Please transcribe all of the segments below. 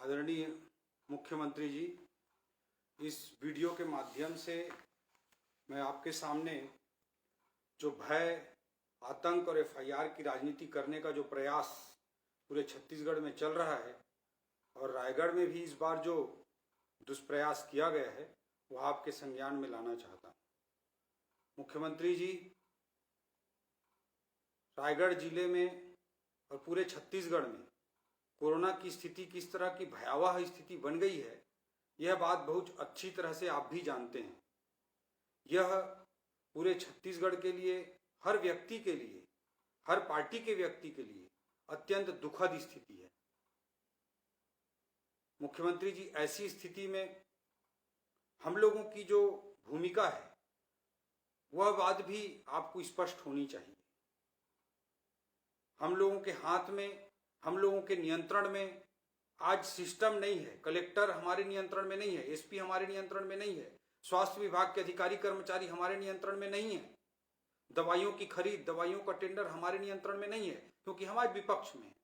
आदरणीय मुख्यमंत्री जी, इस वीडियो के माध्यम से मैं आपके सामने जो भय, आतंक और एफआईआर की राजनीति करने का जो प्रयास पूरे छत्तीसगढ़ में चल रहा है और रायगढ़ में भी इस बार जो दुष्प्रयास किया गया है वो आपके संज्ञान में लाना चाहता हूँ। मुख्यमंत्री जी, रायगढ़ जिले में और पूरे छत्तीसगढ़ में कोरोना की स्थिति किस तरह की भयावह स्थिति बन गई है, यह बात बहुत अच्छी तरह से आप भी जानते हैं। यह पूरे छत्तीसगढ़ के लिए, हर व्यक्ति के लिए, हर पार्टी के व्यक्ति के लिए अत्यंत दुखद स्थिति है। मुख्यमंत्री जी, ऐसी स्थिति में हम लोगों की जो भूमिका है वह बात भी आपको स्पष्ट होनी चाहिए। हम लोगों के हाथ में, हम लोगों के नियंत्रण में आज सिस्टम नहीं है। कलेक्टर हमारे नियंत्रण में नहीं है, एसपी हमारे नियंत्रण में नहीं है, स्वास्थ्य विभाग के अधिकारी कर्मचारी हमारे नियंत्रण में नहीं है, दवाइयों की खरीद, दवाइयों का टेंडर हमारे नियंत्रण में नहीं है, क्योंकि हम आज विपक्ष में हैं।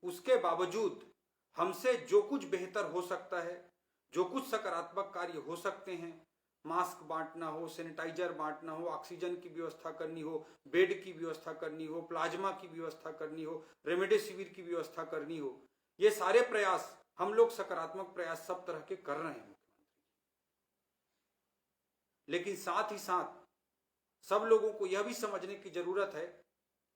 उसके बावजूद हमसे जो कुछ बेहतर हो सकता है, जो कुछ सकारात्मक कार्य हो सकते हैं, मास्क बांटना हो, सैनिटाइजर बांटना हो, ऑक्सीजन की व्यवस्था करनी हो, बेड की व्यवस्था करनी हो, प्लाज्मा की व्यवस्था करनी हो, रेमडेसिविर की व्यवस्था करनी हो, ये सारे प्रयास हम लोग सकारात्मक प्रयास सब तरह के कर रहे हैं मुख्यमंत्री। लेकिन साथ ही साथ सब लोगों को यह भी समझने की जरूरत है,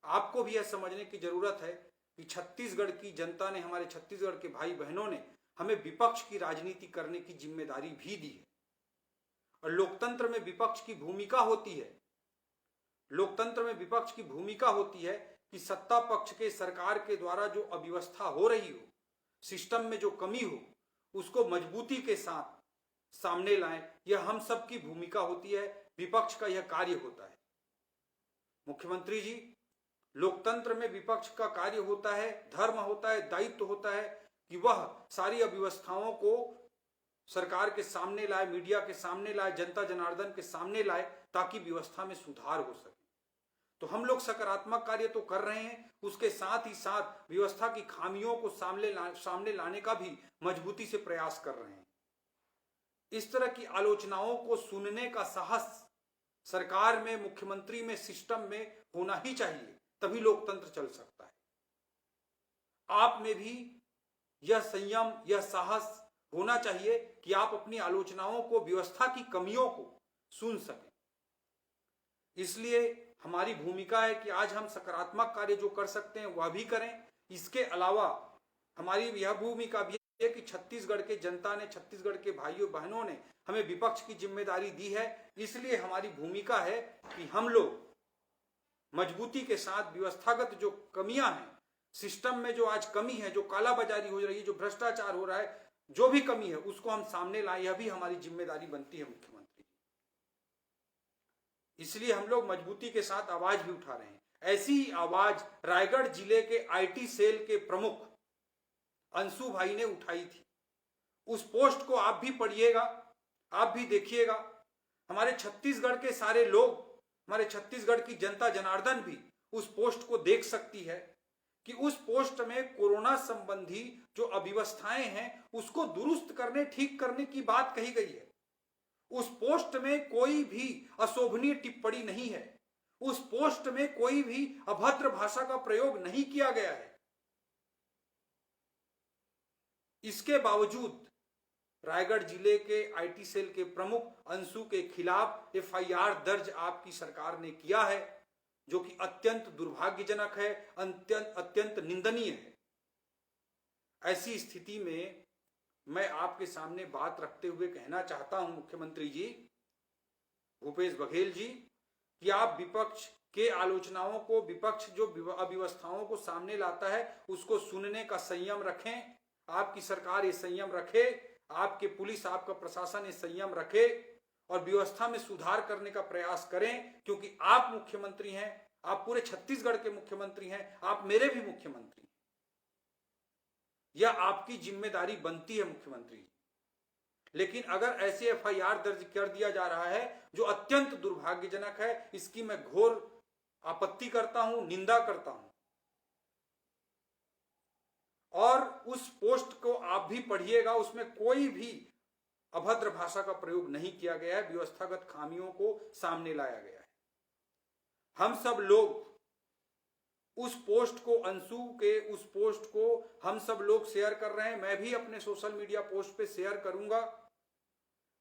आपको भी यह समझने की जरूरत है कि छत्तीसगढ़ की जनता ने, हमारे छत्तीसगढ़ के भाई बहनों ने हमें विपक्ष की राजनीति करने की जिम्मेदारी भी दी है। और लोकतंत्र में विपक्ष की भूमिका होती है, लोकतंत्र में विपक्ष की भूमिका होती है कि सत्ता पक्ष के, सरकार के द्वारा जो अव्यवस्था हो रही हो, सिस्टम में जो कमी हो, उसको मजबूती के साथ सामने लाएं। यह हम सब की भूमिका होती है, विपक्ष का यह कार्य होता है। मुख्यमंत्री जी, लोकतंत्र में विपक्ष का कार्य होता है, धर्म होता है, दायित्व होता है कि वह सारी अव्यवस्थाओं को सरकार के सामने लाए, मीडिया के सामने लाए, जनता जनार्दन के सामने लाए, ताकि व्यवस्था में सुधार हो सके। तो हम लोग सकारात्मक कार्य तो कर रहे हैं, उसके साथ ही साथ व्यवस्था की खामियों को सामने लाने का भी मजबूती से प्रयास कर रहे हैं। इस तरह की आलोचनाओं को सुनने का साहस सरकार में, मुख्यमंत्री में, सिस्टम में होना ही चाहिए, तभी लोकतंत्र चल सकता है। आप में भी यह संयम, यह साहस होना चाहिए कि आप अपनी आलोचनाओं को, व्यवस्था की कमियों को सुन सकें। इसलिए हमारी भूमिका है कि आज हम सकारात्मक कार्य जो कर सकते हैं वह भी करें। इसके अलावा हमारी यह भूमिका भी है कि छत्तीसगढ़ के जनता ने, छत्तीसगढ़ के भाइयों बहनों ने हमें विपक्ष की जिम्मेदारी दी है। इसलिए हमारी भूमिका है कि हम लोग मजबूती के साथ व्यवस्थागत जो कमियां हैं, सिस्टम में जो आज कमी है, जो कालाबाजारी हो रही है, जो भ्रष्टाचार हो रहा है, जो भी कमी है उसको हम सामने लाएं। यह भी हमारी जिम्मेदारी बनती है मुख्यमंत्री। इसलिए हम लोग मजबूती के साथ आवाज भी उठा रहे हैं। ऐसी ही आवाज रायगढ़ जिले के आईटी सेल के प्रमुख अंशु भाई ने उठाई थी। उस पोस्ट को आप भी पढ़िएगा, आप भी देखिएगा। हमारे छत्तीसगढ़ के सारे लोग, हमारे छत्तीसगढ़ की जनता जनार्दन भी उस पोस्ट को देख सकती है कि उस पोस्ट में कोरोना संबंधी जो अव्यवस्थाएं हैं उसको दुरुस्त करने, ठीक करने की बात कही गई है। उस पोस्ट में कोई भी अशोभनीय टिप्पणी नहीं है, उस पोस्ट में कोई भी अभद्र भाषा का प्रयोग नहीं किया गया है। इसके बावजूद रायगढ़ जिले के आईटी सेल के प्रमुख अंशु के खिलाफ एफआईआर दर्ज आपकी सरकार ने किया है, जो कि अत्यंत दुर्भाग्यजनक है, अत्यंत निंदनीय है। ऐसी स्थिति में मैं आपके सामने बात रखते हुए कहना चाहता हूं मुख्यमंत्री जी, भूपेश बघेल जी, कि आप विपक्ष के आलोचनाओं को, विपक्ष जो अव्यवस्थाओं को सामने लाता है उसको सुनने का संयम रखें। आपकी सरकार ये संयम रखे, आपके पुलिस, आपका प्रशासन ये संयम रखे और व्यवस्था में सुधार करने का प्रयास करें, क्योंकि आप मुख्यमंत्री हैं, आप पूरे छत्तीसगढ़ के मुख्यमंत्री हैं, आप मेरे भी मुख्यमंत्री हैं। यह आपकी जिम्मेदारी बनती है मुख्यमंत्री जी। लेकिन अगर ऐसे एफआईआर दर्ज कर दिया जा रहा है जो अत्यंत दुर्भाग्यजनक है, इसकी मैं घोर आपत्ति करता हूं, निंदा करता हूं। और उस पोस्ट को आप भी पढ़िएगा, उसमें कोई भी अभद्र भाषा का प्रयोग नहीं किया गया है, व्यवस्थागत खामियों को सामने लाया गया है। हम सब लोग उस पोस्ट को, अंशु के उस पोस्ट को हम सब लोग शेयर कर रहे हैं। मैं भी अपने सोशल मीडिया पोस्ट पे शेयर करूंगा,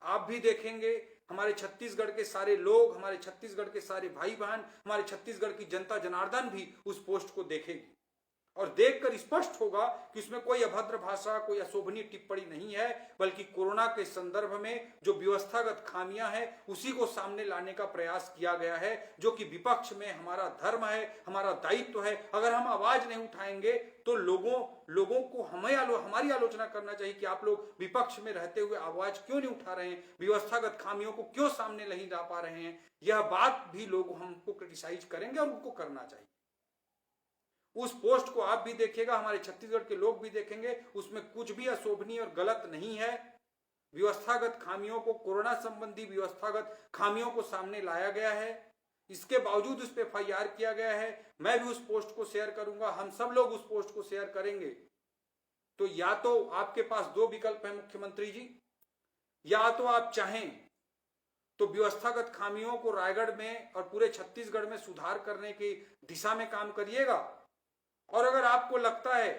आप भी देखेंगे। हमारे छत्तीसगढ़ के सारे लोग, हमारे छत्तीसगढ़ के सारे भाई बहन, हमारे छत्तीसगढ़ की जनता जनार्दन भी उस पोस्ट को देखेगी और देखकर स्पष्ट होगा कि उसमें कोई अभद्र भाषा, कोई अशोभनीय टिप्पणी नहीं है, बल्कि कोरोना के संदर्भ में जो व्यवस्थागत खामियां हैं उसी को सामने लाने का प्रयास किया गया है, जो कि विपक्ष में हमारा धर्म है, हमारा दायित्व है। अगर हम आवाज नहीं उठाएंगे तो लोगों को हमारी आलोचना करना चाहिए कि आप लोग विपक्ष में रहते हुए आवाज क्यों नहीं उठा रहे हैं, व्यवस्थागत खामियों को क्यों सामने नहीं ला पा रहे हैं। यह बात भी लोग हमको क्रिटिसाइज करेंगे और उनको करना चाहिए। उस पोस्ट को आप भी देखिएगा, हमारे छत्तीसगढ़ के लोग भी देखेंगे, उसमें कुछ भी अशोभनीय और गलत नहीं है। व्यवस्थागत खामियों को, कोरोना संबंधी व्यवस्थागत खामियों को सामने लाया गया है, इसके बावजूद उस पर FIR किया गया है। मैं भी उस पोस्ट को शेयर करूंगा, हम सब लोग उस पोस्ट को शेयर करेंगे। तो या तो आपके पास दो विकल्प है मुख्यमंत्री जी, या तो आप चाहें तो व्यवस्थागत खामियों को रायगढ़ में और पूरे छत्तीसगढ़ में सुधार करने की दिशा में काम करिएगा, और अगर आपको लगता है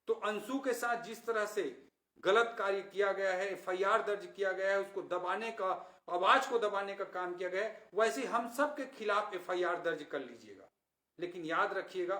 तो अंशु के साथ जिस तरह से गलत कार्य किया गया है, FIR दर्ज किया गया है, उसको दबाने का, आवाज को दबाने का काम किया गया है, वैसे हम सब के खिलाफ FIR दर्ज कर लीजिएगा। लेकिन याद रखिएगा,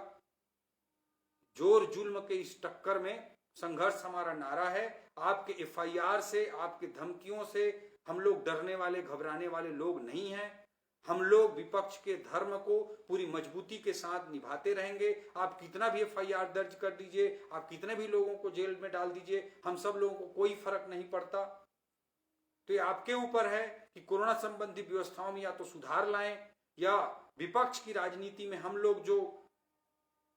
जोर जुल्म के इस टक्कर में संघर्ष हमारा नारा है। आपके FIR से, आपके धमकियों से हम लोग डरने वाले, घबराने वाले लोग नहीं हैं। हम लोग विपक्ष के धर्म को पूरी मजबूती के साथ निभाते रहेंगे। आप कितना भी FIR दर्ज कर दीजिए, आप कितने भी लोगों को जेल में डाल दीजिए, हम सब लोगों को कोई फर्क नहीं पड़ता। तो ये आपके ऊपर है कि कोरोना संबंधी व्यवस्थाओं में या तो सुधार लाएं, या विपक्ष की राजनीति में हम लोग जो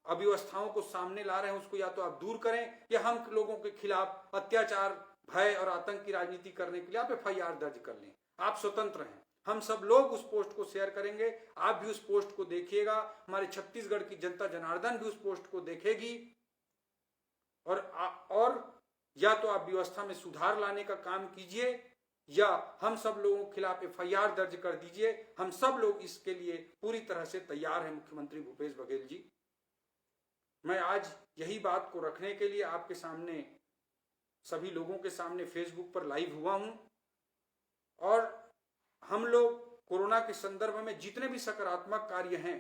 अव्यवस्थाओं को सामने ला रहे हैं उसको या तो आप दूर करें, या हम लोगों के खिलाफ अत्याचार, भय और आतंक की राजनीति करने के लिए आप FIR दर्ज कर लें। आप स्वतंत्र हैं। हम सब लोग उस पोस्ट को शेयर करेंगे, आप भी उस पोस्ट को देखिएगा, हमारे छत्तीसगढ़ की जनता जनार्दन भी उस पोस्ट को देखेगी, और या तो आप व्यवस्था में सुधार लाने का काम कीजिए, या हम सब लोगों के खिलाफ FIR दर्ज कर दीजिए। हम सब लोग इसके लिए पूरी तरह से तैयार हैं मुख्यमंत्री भूपेश बघेल जी। मैं आज यही बात को रखने के लिए आपके सामने, सभी लोगों के सामने फेसबुक पर लाइव हुआ हूं, और हम लोग कोरोना के संदर्भ में जितने भी सकारात्मक कार्य हैं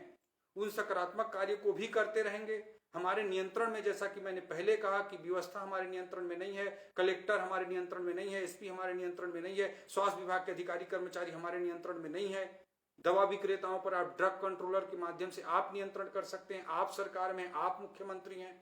उन सकारात्मक कार्य को भी करते रहेंगे। हमारे नियंत्रण में, जैसा कि मैंने पहले कहा कि व्यवस्था हमारे नियंत्रण में नहीं है, कलेक्टर हमारे नियंत्रण में नहीं है, SP हमारे नियंत्रण में नहीं है, स्वास्थ्य विभाग के अधिकारी कर्मचारी हमारे नियंत्रण में नहीं है। दवा विक्रेताओं पर आप ड्रग कंट्रोलर के माध्यम से आप नियंत्रण कर सकते हैं, आप सरकार में, आप मुख्यमंत्री हैं।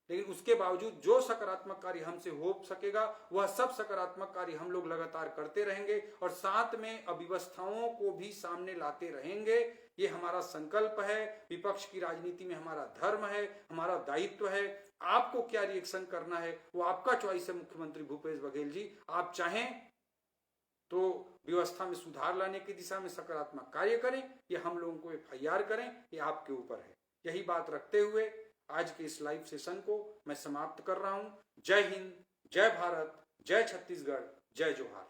लेकिन उसके बावजूद जो सकारात्मक कार्य हमसे हो सकेगा वह सब सकारात्मक कार्य हम लोग लगातार करते रहेंगे, और साथ में अव्यवस्थाओं को भी सामने लाते रहेंगे। ये हमारा संकल्प है, विपक्ष की राजनीति में हमारा धर्म है, हमारा दायित्व है। आपको क्या रिएक्शन करना है वो आपका चॉइस है मुख्यमंत्री भूपेश बघेल जी। आप चाहें तो व्यवस्था में सुधार लाने की दिशा में सकारात्मक कार्य करें, या हम लोगों को FIR करें, ये आपके ऊपर है। यही बात रखते हुए आज के इस लाइव सेशन को मैं समाप्त कर रहा हूं। जय हिंद, जय भारत, जय छत्तीसगढ़, जय जोहार।